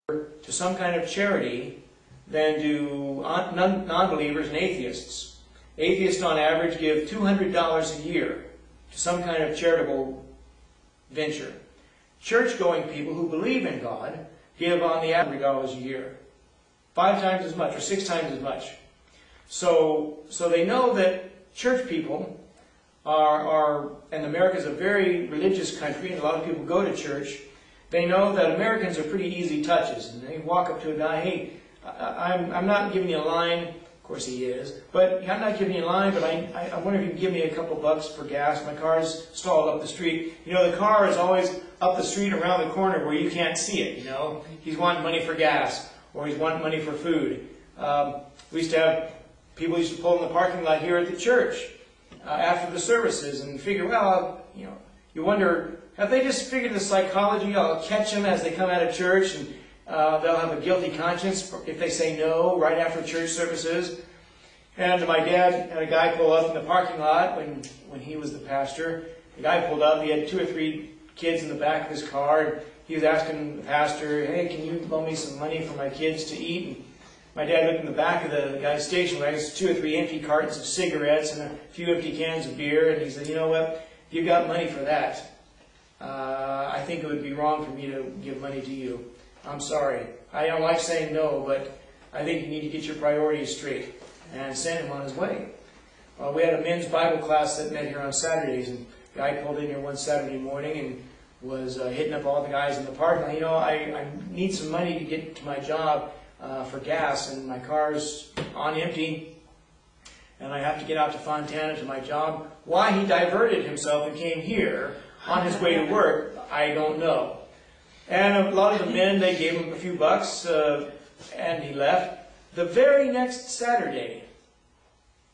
to some kind of charity than do non-believers and atheists. Atheists on average give $200 a year to some kind of charitable venture. Church-going people who believe in God give on the average $100 a year. 5 times as much or 6 times as much. So they know that church people and America is a very religious country, and a lot of people go to church. They know that Americans are pretty easy touches, and they walk up to a guy, hey, I'm not giving you a line. Of course he is, but I'm not giving you a line, but I wonder if you can give me a couple bucks for gas. My car's stalled up the street. You know, the car is always up the street around the corner where you can't see it, you know. He's wanting money for gas, or he's wanting money for food. We used to have people used to pull in the parking lot here at the church after the services and figure, well, you know, you wonder, have they just figured the psychology? I'll catch them as they come out of church, and they'll have a guilty conscience if they say no right after church services. And my dad had a guy pull up in the parking lot when he was the pastor. The guy pulled up. He had 2 or 3 kids in the back of his car. And he was asking the pastor, hey, can you loan me some money for my kids to eat? And my dad looked in the back of the guy's station wagon. There's 2 or 3 empty cartons of cigarettes and a few empty cans of beer. And he said, you know what? You've got money for that. I think it would be wrong for me to give money to you. I'm sorry. I don't like saying no, but I think you need to get your priorities straight and send him on his way. We had a men's Bible class that met here on Saturdays, and the guy pulled in here one Saturday morning and was hitting up all the guys in the parking lot. You know, I need some money to get to my job for gas, and my car's on empty, and I have to get out to Fontana to my job. Why he diverted himself and came here on his way to work, I don't know. And a lot of the men, they gave him a few bucks, and he left. The very next Saturday,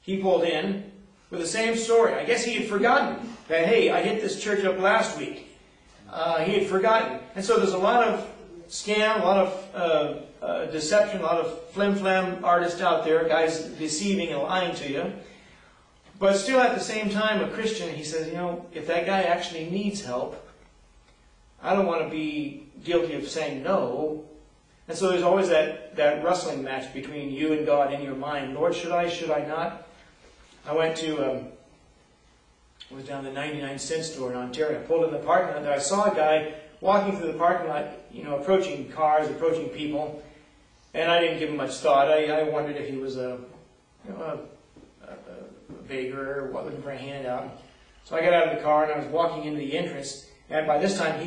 he pulled in with the same story. I guess he had forgotten that, hey, I hit this church up last week. He had forgotten. And so there's a lot of scam, a lot of deception, a lot of flim-flam artists out there, guys deceiving and lying to you. But still at the same time, a Christian, he says, you know, if that guy actually needs help, I don't want to be guilty of saying no. And so there's always that wrestling match between you and God in your mind. Lord, should I not? I went to, was down the 99-cent store in Ontario. I pulled in the parking lot there. I saw a guy walking through the parking lot, you know, approaching cars, approaching people. And I didn't give him much thought. I wondered if he was a beggar or looking for a handout. So I got out of the car and I was walking into the entrance. And by this time,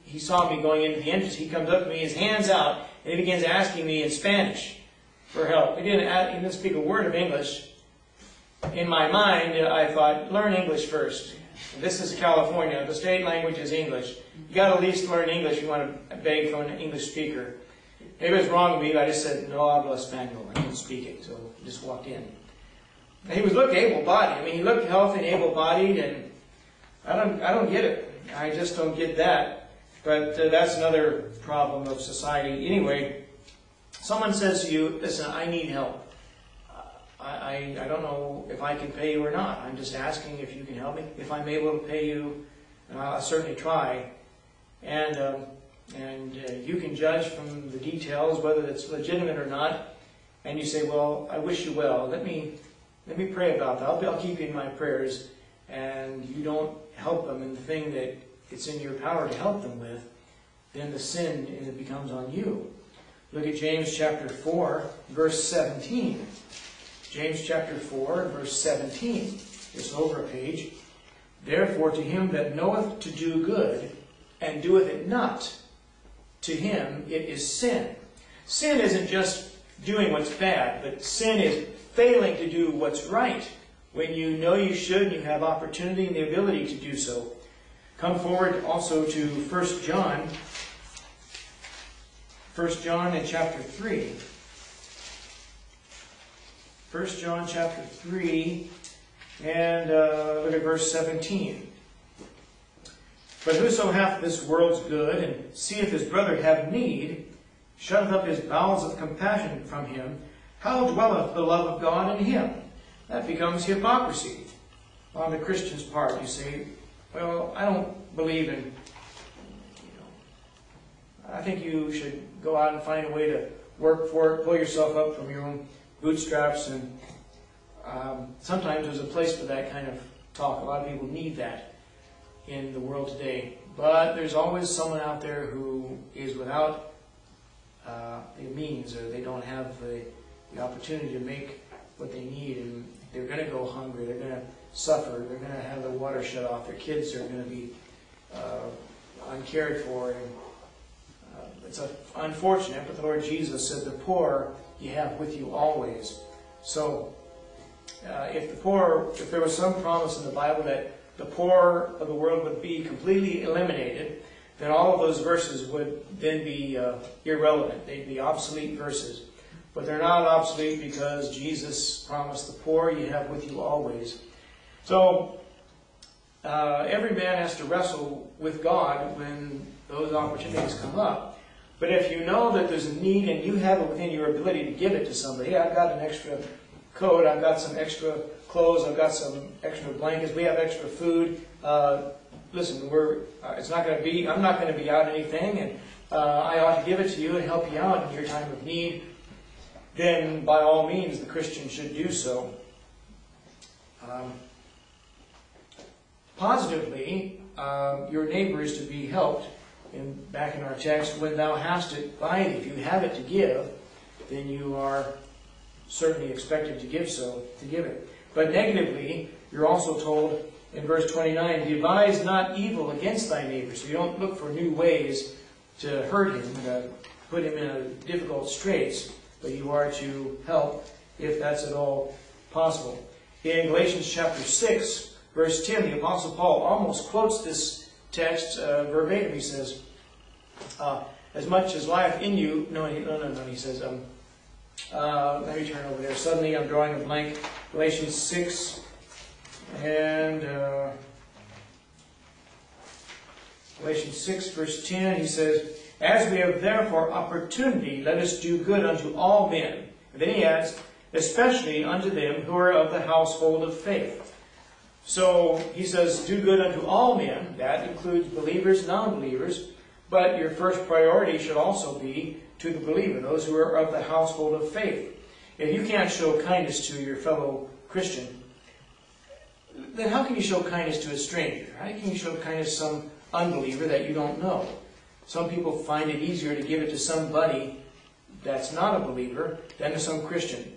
he saw me going into the entrance. He comes up to me, his hands out, and he begins asking me in Spanish for help. He didn't speak a word of English. In my mind, I thought, learn English first. This is California. The state language is English. You got to at least learn English if you want to beg from an English speaker. Maybe it was wrong of me, but I just said, no hablo español. I can't speak it, so I just walked in. And he looked able-bodied. I mean, he looked healthy and able-bodied, and I don't get it. I just don't get that. But that's another problem of society. Anyway, someone says to you, listen, I need help. I don't know if I can pay you or not. I'm just asking if you can help me. If I'm able to pay you, I'll certainly try. And you can judge from the details whether it's legitimate or not. And you say, well, I wish you well. Let me pray about that. I'll keep you in my prayers. And you don't help them in the thing that it's in your power to help them with, then the sin becomes on you. Look at James chapter 4, verse 17. James chapter 4, verse 17. Just over a page. Therefore to him that knoweth to do good, and doeth it not, to him it is sin. Sin isn't just doing what's bad, but sin is failing to do what's right. When you know you should, and you have opportunity and the ability to do so. Come forward also to 1 John. 1 John in chapter 3. 1 John chapter 3, and look at verse 17. But whoso hath this world's good, and seeth his brother have need, shutteth up his bowels of compassion from him, how dwelleth the love of God in him? That becomes hypocrisy on the Christian's part. You say, well, I don't believe in, I think you should go go out and find a way to work for it, pull yourself up from your own bootstraps. And sometimes there's a place for that kind of talk. A lot of people need that in the world today. But there's always someone out there who is without the means, or they don't have the opportunity to make what they need, and they're going to go hungry, they're going to suffer, they're going to have the water shut off, their kids are going to be uncared for. And it's unfortunate, but the Lord Jesus said, the poor you have with you always. So if there was some promise in the Bible that the poor of the world would be completely eliminated, then all of those verses would then be irrelevant. They'd be obsolete verses. But they're not obsolete because Jesus promised, the poor you have with you always. So every man has to wrestle with God when those opportunities come up. But if you know that there's a need and you have it within your ability to give it to somebody, I've got an extra coat, I've got some extra clothes, I've got some extra blankets, we have extra food. Listen, it's not going to be. I'm not going to be out anything, and I ought to give it to you and help you out in your time of need. Then, by all means, the Christian should do so. Positively, your neighbor is to be helped. And back in our text, when thou hast it by thee, if you have it to give, then you are certainly expected to give it. But negatively, you're also told in verse 29, devise not evil against thy neighbor. So you don't look for new ways to hurt him, to put him in a difficult straits, but you are to help if that's at all possible. In Galatians chapter 6, verse 10, the Apostle Paul almost quotes this text verbatim. He says, as much as lieth in you, he says, let me turn over there. Suddenly I'm drawing a blank. Galatians 6 and Galatians 6 verse 10, he says, as we have therefore opportunity, let us do good unto all men. And then he adds, especially unto them who are of the household of faith. So he says, do good unto all men. That includes believers, non-believers. But your first priority should also be to the believer, those who are of the household of faith. If you can't show kindness to your fellow Christian, then how can you show kindness to a stranger? How can you show kindness to some unbeliever that you don't know? Some people find it easier to give it to somebody that's not a believer than to some Christian,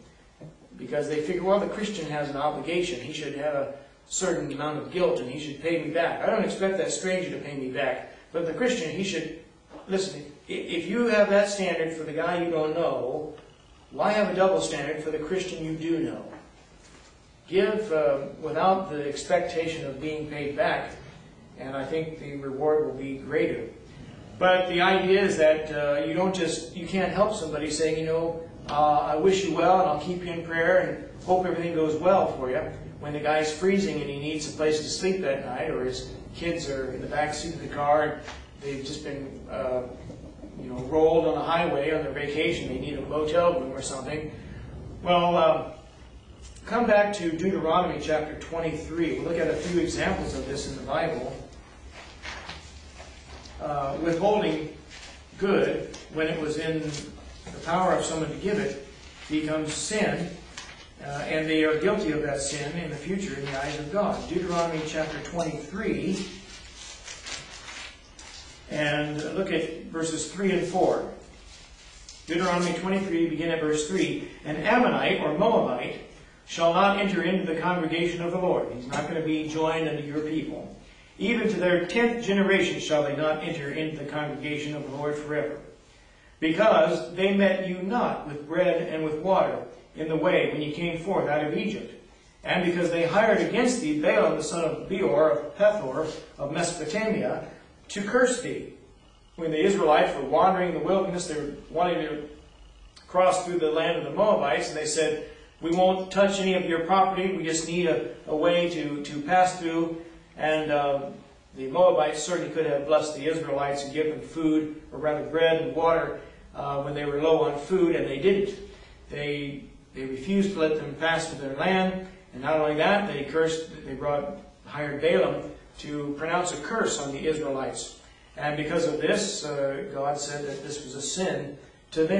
because they figure, well, the Christian has an obligation. He should have a certain amount of guilt and he should pay me back. I don't expect that stranger to pay me back, but the Christian, he should... Listen, if you have that standard for the guy you don't know, why have a double standard for the Christian you do know? Give without the expectation of being paid back, and I think the reward will be greater. But the idea is that you can't help somebody saying, I wish you well and I'll keep you in prayer and hope everything goes well for you, when the guy's freezing and he needs a place to sleep that night, or his kids are in the back seat of the car and they've just been rolled on the highway on their vacation. They need a motel room or something. Well, come back to Deuteronomy chapter 23. We'll look at a few examples of this in the Bible. Withholding good, when it was in the power of someone to give it, becomes sin, and they are guilty of that sin in the future in the eyes of God. Deuteronomy chapter 23, and look at verses 3 and 4. Deuteronomy 23, begin at verse 3. An Ammonite or Moabite shall not enter into the congregation of the Lord. He's not going to be joined unto your people. Even to their 10th generation shall they not enter into the congregation of the Lord forever. Because they met you not with bread and with water in the way when ye came forth out of Egypt. And because they hired against thee Balaam the son of Beor of Pethor of Mesopotamia to curse thee. When the Israelites were wandering in the wilderness, they were wanting to cross through the land of the Moabites, and they said, we won't touch any of your property, we just need a way to pass through. And the Moabites certainly could have blessed the Israelites and given them food, or rather bread and water, when they were low on food, and they didn't. They refused to let them pass through their land, and not only that, they hired Balaam to pronounce a curse on the Israelites. And because of this, God said that this was a sin to them.